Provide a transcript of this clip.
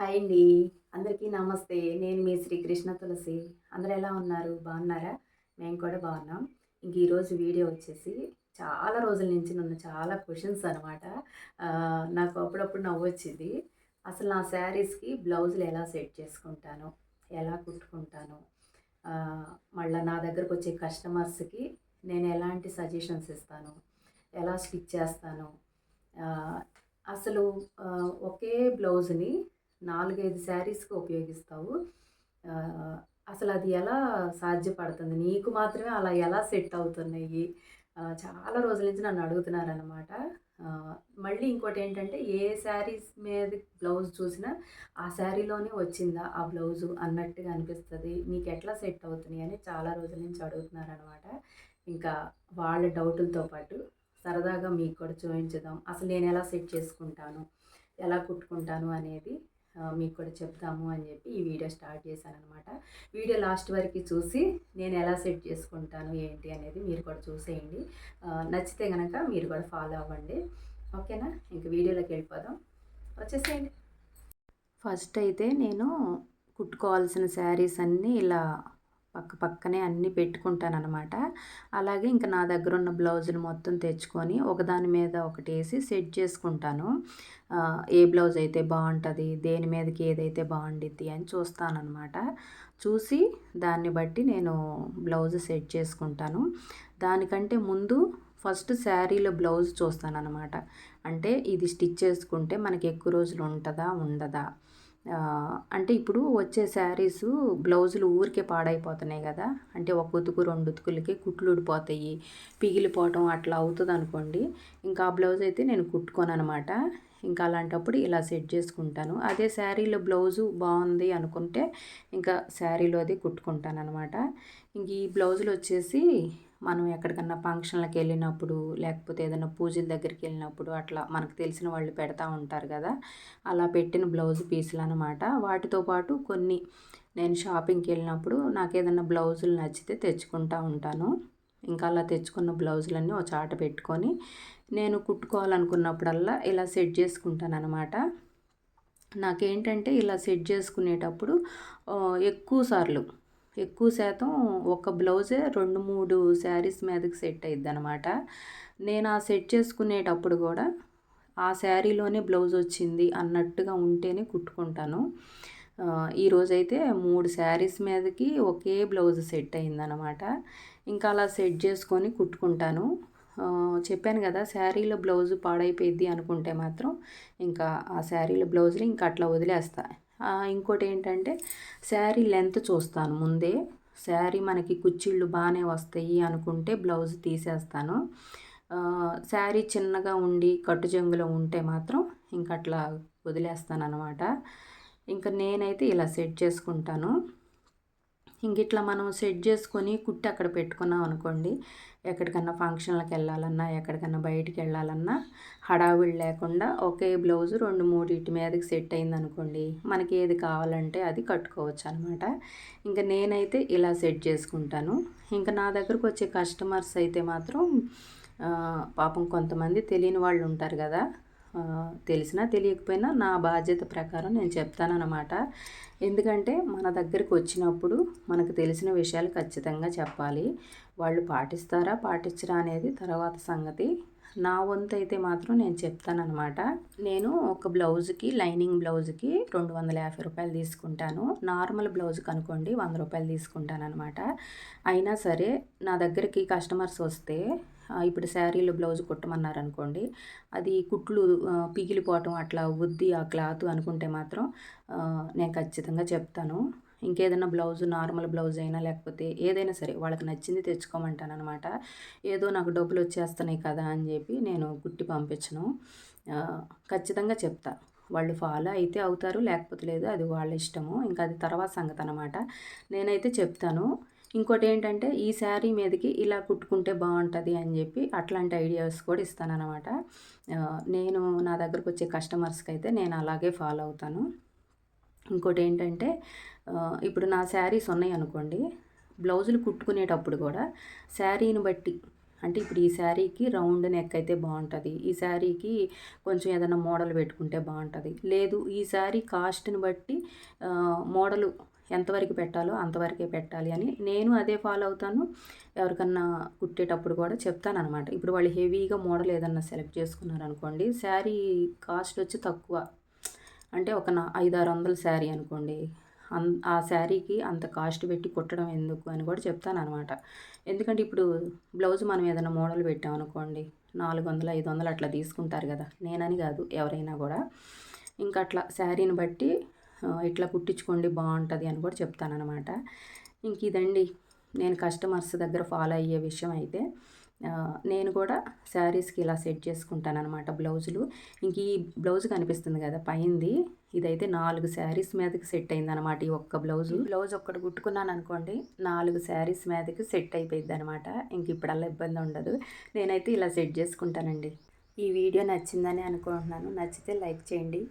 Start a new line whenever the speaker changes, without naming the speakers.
Hi అండి. అందరికీ నమస్తే. నేను మీ శ్రీకృష్ణ తులసి. అందరూ ఎలా ఉన్నారు? బాగున్నారా? మేము కూడా బాగున్నాం. ఇంక ఈరోజు వీడియో వచ్చేసి చాలా రోజుల నుంచి నన్ను చాలా క్వెషన్స్ అనమాట. నాకు అప్పుడప్పుడు నవ్వొచ్చిద్ది. అసలు నా శారీస్‌కి బ్లౌజులు ఎలా సెట్ చేసుకుంటాను? ఎలా కుట్టుకుంటాను? మళ్ళా నా దగ్గరకొచ్చే కస్టమర్స్‌కి నేను ఎలాంటి సజెషన్స్ ఇస్తాను? ఎలా స్టిచ్ చేస్తాను? ఆహ్, అసలు ఒకే బ్లౌజ్‌ని 4, 5 శారీస్‌కి ఉపయోగిస్తావు. ఆహ్, అసలది ఎలా సాధ్యపడుతుంది? నీకు మాత్రమే అలా ఎలా సెట్ అవుతున్నయి? చాలా రోజుల నుంచి నన్ను అడుగుతున్నారనమాట. ఆహ్, మళ్ళీ ఇంకోటేంటంటే, ఏ శారీస్ మీద బ్లౌజ్ చూసినా, ఆ శారీలోనే వచ్చిందా ఆ బ్లౌజు అన్నట్టుగా అనిపిస్తది. మీకెట్లా సెట్ అవుతున్నాయి అని చాలా రోజుల నుంచి అడుగుతున్నారనమాట. ఇంకా వాళ్ళ డౌటులతో పాటు సరదాగా మీకు కూడా చూయించుదాం. అసలు నేనెలా సెట్ చేసుకుంటాను, ఎలా కుట్టుకుంటాను అనేది మీకు కూడా చెప్దాము అని చెప్పి ఈ వీడియో స్టార్ట్ చేశాననమాట. వీడియో లాస్ట్ వరకు చూసి నేను ఎలా సెట్ చేసుకుంటాను ఏంటి అనేది మీరు కూడా చూసేయండి. నచ్చితే గనక మీరు కూడా ఫాలో అవ్వండి. ఓకేనా? ఇంక వీడియోలోకి వెళ్ళిపోదాం. వచ్చేసేయండి. ఫస్ట్ అయితే నేను కుట్టుకోవాల్సిన శారీస్ అన్నీ ఇలా పక్కనే అన్నీ పెట్టుకుంటాననమాట. అలాగే ఇంక నా దగ్గరున్న బ్లౌజులు మొత్తం తెచ్చుకొని ఒకదాని మీద ఒకటేసి సెట్ చేసుకుంటాను. ఏ బ్లౌజ్ అయితే బావుంటది, దేని మీదకి ఏదైతే బావుండిద్ది అని చూస్తాననమాట. చూసి దాన్ని బట్టి నేను బ్లౌజ్ సెట్ చేసుకుంటాను. దానికంటే ముందు ఫస్ట్ శారీలో బ్లౌజ్ చూస్తాననమాట. అంటే ఇది స్టిచ్ చేసుకుంటే మనకి ఎక్కువ రోజులు ఉంటదా? ఉండదా? అంటే ఇప్పుడు వచ్చే శారీసు బ్లౌజులు ఊరికే పాడైపోతున్నాయి గదా! అంటే ఒక ఉతుకు, 2 ఉతుకులకి కుట్లు ఊడిపోతాయి. పిగిలిపోవటం అట్లా అవుతదనుకోండి. ఇంకా ఆ బ్లౌజ్ అయితే నేను కుట్టుకోననమాట. ఇంకా అలాంటప్పుడు ఇలా సెట్ చేసుకుంటాను. అదే శారీలో బ్లౌజు బావుంది అనుకుంటే ఇంకా శారీలోది కుట్టుకుంటాననమాట. ఇంక ఈ బ్లౌజులొచ్చేసి మనం ఎక్కడికన్నా ఫంక్షన్‌లకెళ్ళినప్పుడు, లేకపోతే ఏదైనా పూజల దగ్గరికెళ్ళినప్పుడు అట్లా మనకు తెలిసిన వాళ్ళు పెడతా ఉంటారు గదా! అలా పెట్టిన బ్లౌజ్ పీసులనమాట. వాటితో పాటు కొన్ని నేను షాపింగ్‌కెళ్ళినప్పుడు నాకేదన్నా బ్లౌజులు నచ్చితే తెచ్చుకుంటా ఉంటాను. ఇంకా అలా తెచ్చుకున్న బ్లౌజులన్నీ ఓ చాట పెట్టుకొని, నేను కుట్టుకోవాలనుకున్నప్పుడల్లా ఇలా సెట్ చేసుకుంటాననమాట. నాకేంటంటే ఇలా సెట్ చేసుకునేటప్పుడు ఎక్కువ శాతం ఒక బ్లౌజే 2, 3 శారీస్ మీదకి సెట్ అయిద్దనమాట. నేను ఆ సెట్ చేసుకునేటప్పుడు గూడా ఆ శారీలోనే బ్లౌజ్ వచ్చింది అన్నట్టుగా ఉంటేనే కుట్టుకుంటాను. ఈరోజైతే 3 శారీస్ మీదకి ఒకే బ్లౌజ్ సెట్ అయిందనమాట. ఇంకా అలా సెట్ చేసుకొని కుట్టుకుంటాను. చెప్పాను గదా! శారీలో బ్లౌజు పాడైపోయిద్ది అనుకుంటే మాత్రం ఇంకా ఆ శారీలో బ్లౌజులు ఇంక అట్లా వదిలేస్తా. ఇంకోటేంటంటే శారీ లెంత్ చూస్తాను ముందే. శారీ మనకి కుచ్చిళ్ళు బానే వస్తాయి అనుకుంటే బ్లౌజ్ తీసేస్తాను. శారీ చిన్నగా ఉండి కట్టు చెంగులో ఉంటే మాత్రం ఇంకట్లా వదిలేస్తాననమాట. ఇంక నేనైతే ఇలా సెట్ చేసుకుంటాను. ఇంకిట్లా మనం సెట్ చేసుకొని కుట్టి అక్కడ పెట్టుకున్నాం అనుకోండి, ఎక్కడికన్నా ఫంక్షన్‌లకెళ్ళాలన్నా, ఎక్కడికన్నా బయటికెళ్ళాలన్నా హడావిడి లేకుండా ఒకే బ్లౌజు 2, 3 ఇటు మీదకి సెట్ అయిందనుకోండి, మనకి ఏది కావాలంటే అది కట్టుకోవచ్చనమాట. ఇంక నేనైతే ఇలా సెట్ చేసుకుంటాను. ఇంక నా దగ్గరకొచ్చే కస్టమర్స్ అయితే మాత్రం పాపం కొంతమంది తెలియని వాళ్ళుంటారు గదా! తెలిసినా తెలియకపోయినా నా బాధ్యత ప్రకారం నేను చెప్తాననమాట. ఎందుకంటే మన దగ్గరికి వచ్చినప్పుడు మనకు తెలిసిన విషయాలు ఖచ్చితంగా చెప్పాలి. వాళ్ళు పాటిస్తారా, పాటించరా అనేది తర్వాత సంగతి. నా వంతైతే మాత్రం నేను చెప్తాననమాట. నేను ఒక బ్లౌజ్‌కి లైనింగ్ బ్లౌజ్‌కి రూ. 250 తీసుకుంటాను. నార్మల్ బ్లౌజ్‌కనుకోండి రూ. 100 తీసుకుంటాననమాట. అయినా సరే నా దగ్గరికి కస్టమర్స్ వస్తే ఇప్పుడు శారీలో బ్లౌజ్ కుట్టమన్నారనుకోండి, అది కుట్లు పిగిలిపోవటం అట్లా అవుద్ది ఆ క్లాత్ అనుకుంటే మాత్రం నేను ఖచ్చితంగా చెప్తాను. ఇంకేదైనా బ్లౌజు నార్మల్ బ్లౌజ్ అయినా లేకపోతే ఏదైనా సరే వాళ్ళకి నచ్చింది తెచ్చుకోమంటాననమాట. ఏదో నాకు డబ్బులొచ్చేస్తున్నాయి కదా అని చెప్పి నేను కుట్టి పంపించను. ఖచ్చితంగా చెప్తా. వాళ్ళు ఫాలో అయితే అవుతారు, లేకపోతే లేదు. అది వాళ్ళ ఇష్టము. ఇంకా అది తర్వాత సంగతనమాట. నేనైతే చెప్తాను. ఇంకోటేంటంటే ఈ శారీ మీదకి ఇలా కుట్టుకుంటే బావుంటది అని జెప్పి అట్లాంటి ఐడియాస్ కూడా ఇస్తాననమాట. నేను నా దగ్గరకొచ్చే కస్టమర్స్‌కైతే నేను అలాగే ఫాలో అవుతాను. ఇంకోటేంటంటే ఇప్పుడు నా శారీస్ ఉన్నాయనుకోండి, బ్లౌజులు కుట్టుకునేటప్పుడు గూడా శారీని బట్టి అంటే ఇప్పుడు ఈ శారీకి రౌండ్ నెక్ అయితే బాగుంటుంది, ఈ శారీకి కొంచెం ఏదైనా మోడల్ పెట్టుకుంటే బాగుంటుంది. లేదు ఈ శారీ కాస్ట్ని బట్టి మోడలు ఎంతవరకు పెట్టాలో అంతవరకే పెట్టాలి అని నేను అదే ఫాలో అవుతాను. ఎవరికన్నా కుట్టేటప్పుడు కూడా చెప్తానమాట. ఇప్పుడు వాళ్ళు హెవీగా మోడల్ ఏదన్నా సెలెక్ట్ చేసుకున్నారనుకోండి, శారీ కాస్ట్ వచ్చి తక్కువ, అంటే ఒక 500-600 శారీ అనుకోండి, ఆ శారీకి అంత కాస్ట్ పెట్టి కుట్టడం ఎందుకు అని కూడా చెప్తానమాట. ఎందుకంటే ఇప్పుడు బ్లౌజ్ మనం ఏదైనా మోడల్ పెట్టామనుకోండి, 400-500 అట్లా తీసుకుంటారు కదా. నేనని కాదు, ఎవరైనా కూడా. ఇంకా అట్లా శారీని బట్టి ఇట్లా కుట్టించుకోండి బాగుంటుంది అని కూడా చెప్తానమాట. ఇంక ఇదండి నేను కస్టమర్స్ దగ్గర ఫాలో అయ్యే విషయం అయితే. నేను కూడా శారీస్కి ఇలా సెట్ చేసుకుంటానమాట బ్లౌజులు. ఇంక ఈ బ్లౌజ్ కనిపిస్తుంది కదా పైంది, ఇదైతే 4 శారీస్ మీదకి సెట్ అయిందనమాట. ఈ ఒక్క బ్లౌజ్ ఒక్కటి కుట్టుకున్నాను అనుకోండి, 4 శారీస్ మీదకి సెట్ అయిపోయింది అనమాట. ఇంక ఇప్పుడల్లా ఇబ్బంది ఉండదు. నేనైతే ఇలా సెట్ చేసుకుంటానండి. ఈ వీడియో నచ్చిందని అనుకుంటున్నాను. నచ్చితే లైక్ చేయండి.